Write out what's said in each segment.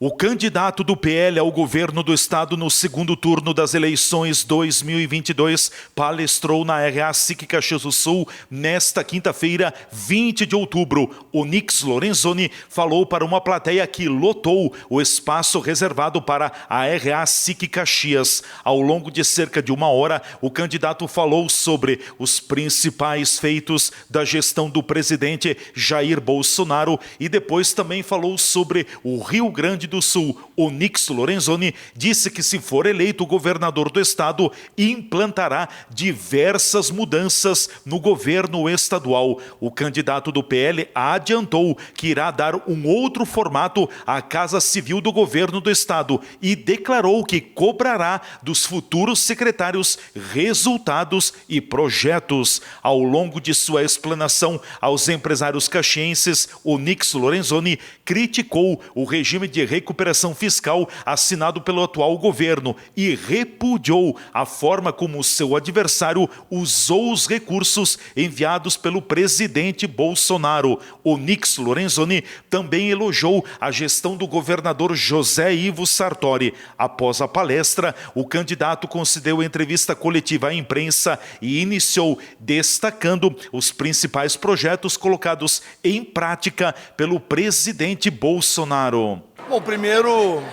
O candidato do PL ao governo do estado no segundo turno das eleições 2022 palestrou na RA-SIC Caxias do Sul nesta quinta-feira, 20 de outubro. Onyx Lorenzoni falou para uma plateia que lotou o espaço reservado para a RA-SIC Caxias. Ao longo de cerca de uma hora, o candidato falou sobre os principais feitos da gestão do presidente Jair Bolsonaro e depois também falou sobre o Rio Grande do Sul. Onyx Lorenzoni disse que, se for eleito governador do estado, implantará diversas mudanças no governo estadual. O candidato do PL adiantou que irá dar um outro formato à Casa Civil do governo do estado e declarou que cobrará dos futuros secretários resultados e projetos. Ao longo de sua explanação aos empresários caxienses, Onyx Lorenzoni criticou o regime de recuperação fiscal assinado pelo atual governo e repudiou a forma como seu adversário usou os recursos enviados pelo presidente Bolsonaro. Onyx Lorenzoni também elogiou a gestão do governador José Ivo Sartori. Após a palestra, o candidato concedeu entrevista coletiva à imprensa e iniciou destacando os principais projetos colocados em prática pelo presidente Bolsonaro. Bom, primeiro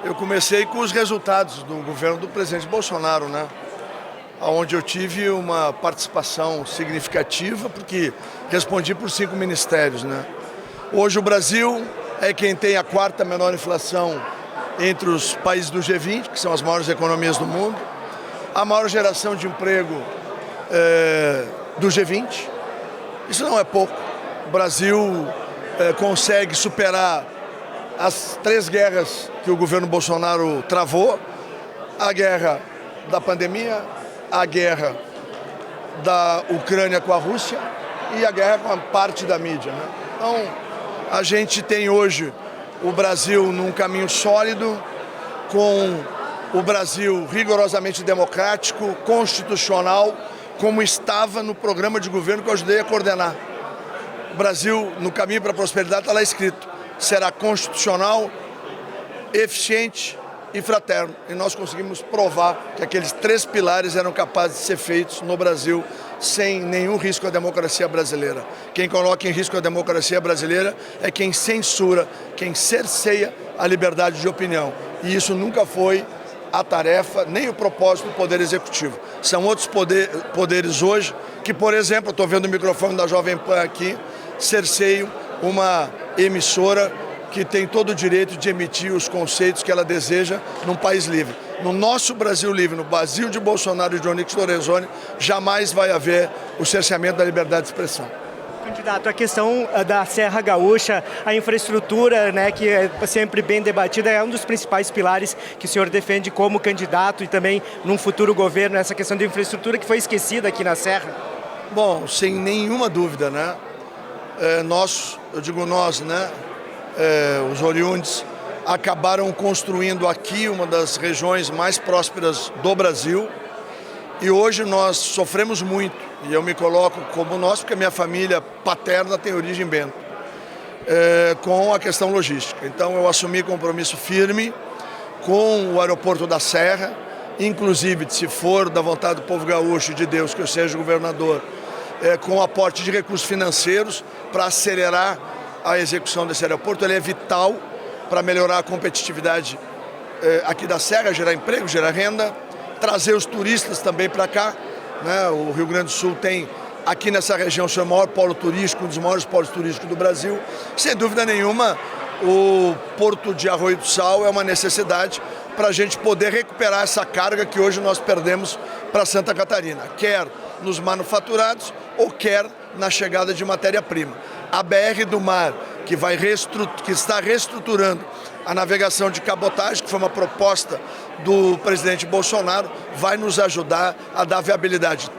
eu comecei com os resultados do governo do presidente Bolsonaro, né? Onde eu tive uma participação significativa, porque respondi por 5 ministérios, né? Hoje o Brasil é quem tem a 4ª menor inflação entre os países do G20, que são as maiores economias do mundo, a maior geração de emprego do G20. Isso não é pouco. O Brasil consegue superar as 3 guerras que o governo Bolsonaro travou: a guerra da pandemia, a guerra da Ucrânia com a Rússia e a guerra com a parte da mídia, né? Então, a gente tem hoje o Brasil num caminho sólido, com o Brasil rigorosamente democrático, constitucional, como estava no programa de governo que eu ajudei a coordenar. O Brasil, no caminho para a prosperidade, está lá escrito: será constitucional, eficiente e fraterno. E nós conseguimos provar que aqueles 3 pilares eram capazes de ser feitos no Brasil sem nenhum risco à democracia brasileira. Quem coloca em risco a democracia brasileira é quem censura, quem cerceia a liberdade de opinião. E isso nunca foi a tarefa, nem o propósito do Poder Executivo. São outros poderes hoje que, por exemplo, estou vendo o microfone da Jovem Pan aqui, cerceiam uma emissora que tem todo o direito de emitir os conceitos que ela deseja num país livre. No nosso Brasil livre, no Brasil de Bolsonaro e de Onyx Lorenzoni, jamais vai haver o cerceamento da liberdade de expressão. Candidato, a questão da Serra Gaúcha, a infraestrutura, né, que é sempre bem debatida, é um dos principais pilares que o senhor defende como candidato e também num futuro governo, essa questão de infraestrutura que foi esquecida aqui na Serra. Bom, sem nenhuma dúvida, né? Nós, eu digo nós, né? Os oriundes acabaram construindo aqui uma das regiões mais prósperas do Brasil e hoje nós sofremos muito, e eu me coloco como nós, porque a minha família paterna tem origem bento, com a questão logística. Então eu assumi compromisso firme com o aeroporto da Serra, inclusive, se for da vontade do povo gaúcho e de Deus que eu seja governador, com aporte de recursos financeiros para acelerar a execução desse aeroporto. Ele é vital para melhorar a competitividade aqui da Serra, gerar emprego, gerar renda, trazer os turistas também para cá, né? O Rio Grande do Sul tem aqui nessa região o seu maior polo turístico, um dos maiores polos turísticos do Brasil. Sem dúvida nenhuma, o Porto de Arroio do Sal é uma necessidade para a gente poder recuperar essa carga que hoje nós perdemos para Santa Catarina, quer nos manufaturados ou quer na chegada de matéria-prima. A BR do Mar, que está reestruturando a navegação de cabotagem, que foi uma proposta do presidente Bolsonaro, vai nos ajudar a dar viabilidade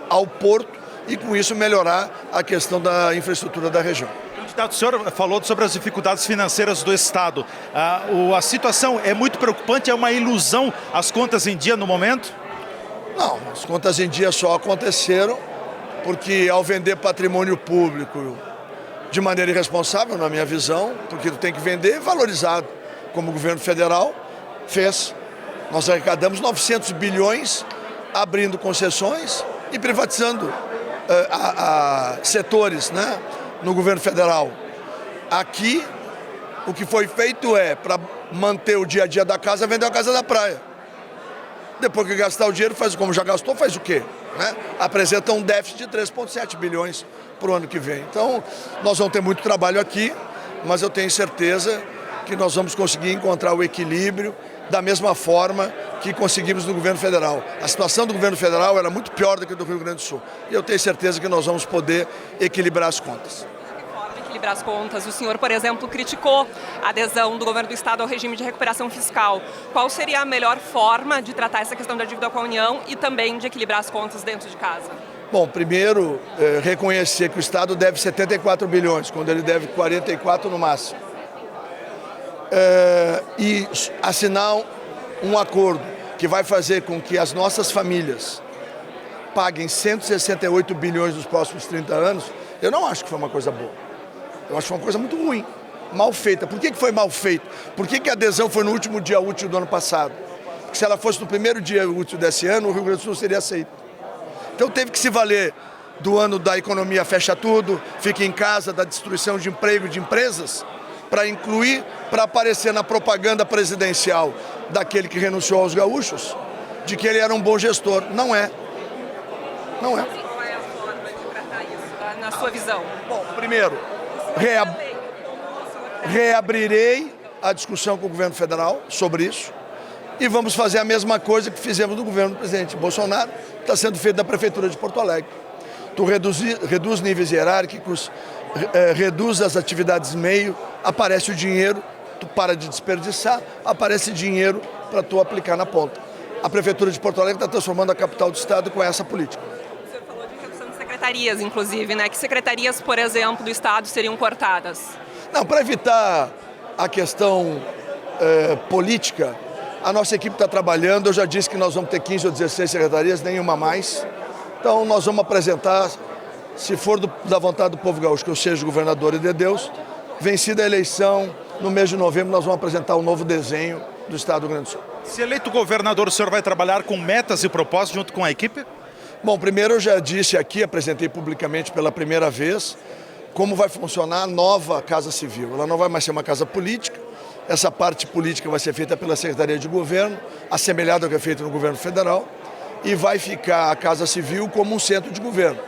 ao porto e, com isso, melhorar a questão da infraestrutura da região. Candidato, o senhor falou sobre as dificuldades financeiras do estado. A situação é muito preocupante, é uma ilusão as contas em dia no momento? Não, as contas em dia só aconteceram porque, ao vender patrimônio público de maneira irresponsável, na minha visão, porque tu tem que vender valorizado. como o governo federal fez. Nós arrecadamos 900 bilhões abrindo concessões e privatizando setores, né, no governo federal. Aqui, o que foi feito para manter o dia a dia da casa, vender a casa da praia. Depois que gastar o dinheiro, faz como já gastou, faz o quê? Né? Apresenta um déficit de 3,7 bilhões para o ano que vem. Então, nós vamos ter muito trabalho aqui, mas eu tenho certeza que nós vamos conseguir encontrar o equilíbrio da mesma forma que conseguimos no governo federal. A situação do governo federal era muito pior do que a do Rio Grande do Sul. E eu tenho certeza que nós vamos poder equilibrar as contas. Equilibrar as contas. O senhor, por exemplo, criticou a adesão do governo do estado ao regime de recuperação fiscal. Qual seria a melhor forma de tratar essa questão da dívida com a União e também de equilibrar as contas dentro de casa? Bom, primeiro, reconhecer que o estado deve 74 bilhões, quando ele deve 44 no máximo. E assinar um acordo que vai fazer com que as nossas famílias paguem 168 bilhões nos próximos 30 anos, eu não acho que foi uma coisa boa. Eu acho que foi uma coisa muito ruim, mal feita. Por que foi mal feito? Por que a adesão foi no último dia útil do ano passado? Porque se ela fosse no primeiro dia útil desse ano, o Rio Grande do Sul seria aceito. Então teve que se valer do ano da economia fecha tudo, fica em casa, da destruição de emprego de empresas, para incluir, para aparecer na propaganda presidencial daquele que renunciou aos gaúchos, de que ele era um bom gestor. Não é. Não é. Qual é a forma de tratar isso, na sua visão? Bom, primeiro, reabrirei a discussão com o governo federal sobre isso e vamos fazer a mesma coisa que fizemos no governo do presidente Bolsonaro, que está sendo feito da Prefeitura de Porto Alegre. Tu reduz níveis hierárquicos, reduz as atividades meio, aparece o dinheiro, tu para de desperdiçar, aparece dinheiro para tu aplicar na ponta. A Prefeitura de Porto Alegre está transformando a capital do estado com essa política. O senhor falou de redução de secretarias, inclusive, né? Que secretarias, por exemplo, do estado seriam cortadas? Não, para evitar a questão política, a nossa equipe está trabalhando. Eu já disse que nós vamos ter 15 ou 16 secretarias, nenhuma mais. Então nós vamos apresentar, se for da vontade do povo gaúcho, que eu seja governador e de Deus, vencida a eleição, no mês de novembro nós vamos apresentar um novo desenho do estado do Rio Grande do Sul. Se eleito governador, o senhor vai trabalhar com metas e propósitos junto com a equipe? Bom, primeiro eu já disse aqui, apresentei publicamente pela primeira vez, como vai funcionar a nova Casa Civil. Ela não vai mais ser uma casa política, essa parte política vai ser feita pela Secretaria de Governo, assemelhada ao que é feito no governo federal, e vai ficar a Casa Civil como um centro de governo.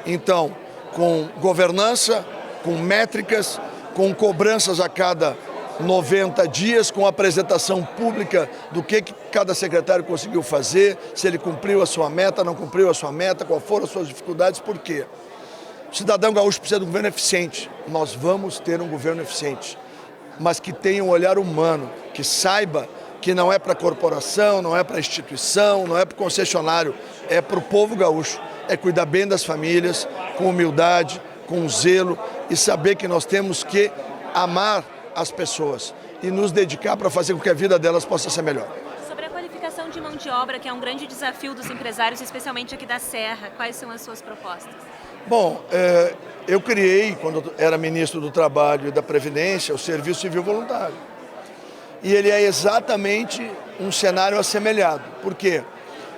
Então, com governança, com métricas, com cobranças a cada 90 dias, com apresentação pública do que cada secretário conseguiu fazer, se ele cumpriu a sua meta, não cumpriu a sua meta, quais foram as suas dificuldades, por quê? O cidadão gaúcho precisa de um governo eficiente. Nós vamos ter um governo eficiente, mas que tenha um olhar humano, que saiba que não é para a corporação, não é para a instituição, não é para o concessionário, é para o povo gaúcho. É cuidar bem das famílias, com humildade, com zelo e saber que nós temos que amar as pessoas e nos dedicar para fazer com que a vida delas possa ser melhor. Sobre a qualificação de mão de obra, que é um grande desafio dos empresários, especialmente aqui da Serra, quais são as suas propostas? Bom, eu criei, quando eu era ministro do Trabalho e da Previdência, o Serviço Civil Voluntário. E ele é exatamente um cenário assemelhado. Por quê?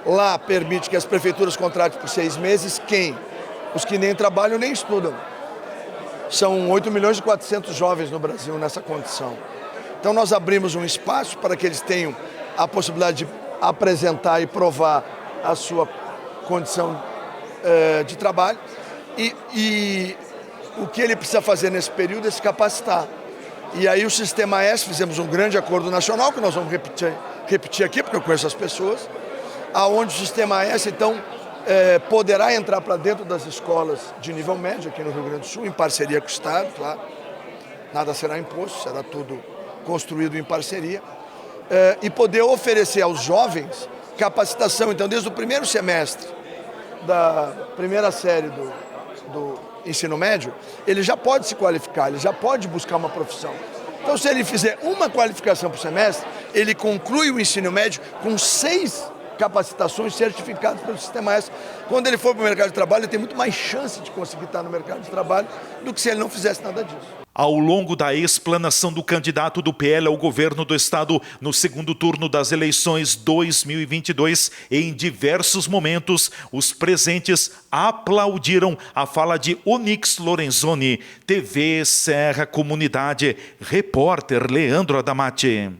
Lá permite que as prefeituras contratem por 6 meses quem? Os que nem trabalham nem estudam. São 8 milhões e 400 jovens no Brasil nessa condição. Então nós abrimos um espaço para que eles tenham a possibilidade de apresentar e provar a sua condição de trabalho. E o que ele precisa fazer nesse período é se capacitar. E aí o Sistema S, fizemos um grande acordo nacional, que nós vamos repetir aqui, porque eu conheço as pessoas, aonde o Sistema S, então, poderá entrar para dentro das escolas de nível médio aqui no Rio Grande do Sul, em parceria com o Estado, claro. Nada será imposto, será tudo construído em parceria. E poder oferecer aos jovens capacitação, então, desde o primeiro semestre da primeira série do ensino médio, ele já pode se qualificar, ele já pode buscar uma profissão. Então, se ele fizer uma qualificação por semestre, ele conclui o ensino médio com 6 capacitações certificadas pelo Sistema S. Quando ele for para o mercado de trabalho, ele tem muito mais chance de conseguir estar no mercado de trabalho do que se ele não fizesse nada disso. Ao longo da explanação do candidato do PL ao governo do estado no segundo turno das eleições 2022, em diversos momentos, os presentes aplaudiram a fala de Onyx Lorenzoni, TV Serra Comunidade, repórter Leandro Adamati.